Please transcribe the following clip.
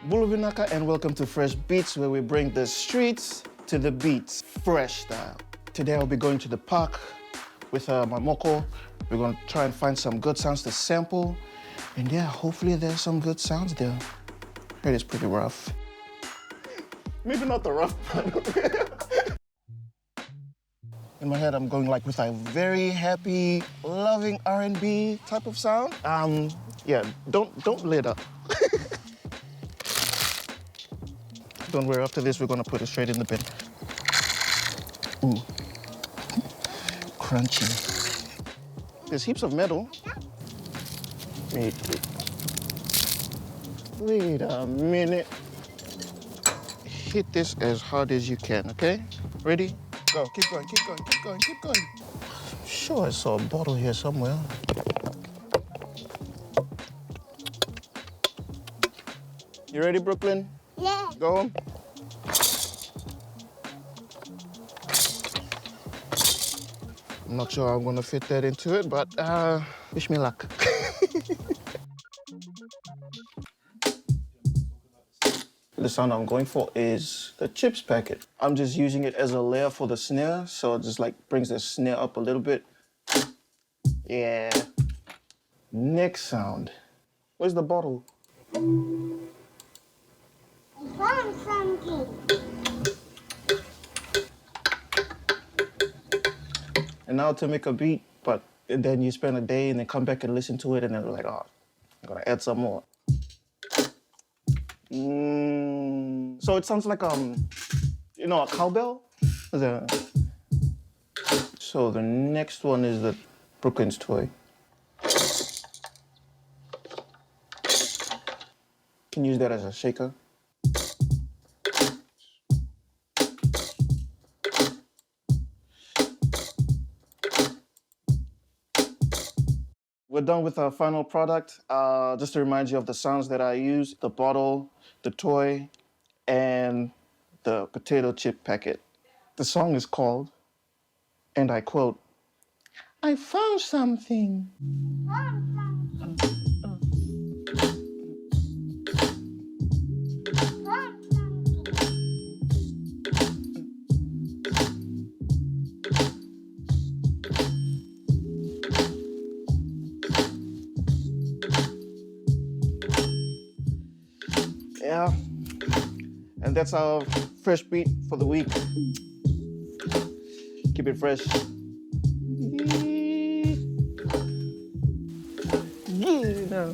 Buluvinaka and welcome to Fresh Beats, where we bring the streets to the beats, fresh style. Today I'll be going to the park with my moko. We're gonna try and find some good sounds to sample. And yeah, hopefully there's some good sounds there. Heard it's pretty rough. Maybe not the rough part. In my head, I'm going like with a very happy, loving R&B type of sound. Yeah, don't lit up. Don't worry, after this, we're gonna put it straight in the bin. Ooh, crunchy. There's heaps of metal. Wait a minute. Hit this as hard as you can, okay? Ready? Go, keep going, keep going, keep going, keep going. I'm sure I saw a bottle here somewhere. You ready, Brooklyn? Yeah. Go. I'm not sure I'm gonna fit that into it, but wish me luck. The sound I'm going for is the chips packet. I'm just using it as a layer for the snare, so it just like brings the snare up a little bit. Yeah. Next sound. Where's the bottle? Found something. And now to make a beat, but then you spend a day and then come back and listen to it and then you're like, oh, I'm gonna add some more. So it sounds like, you know, a cowbell? So the next one is the Brooklyn's toy. Can use that as a shaker. We're done with our final product. Just to remind you of the sounds that I use, the bottle, the toy, and the potato chip packet. The song is called, and I quote, "I found something." Yeah, and that's our fresh beat for the week. Keep it fresh. Yeah.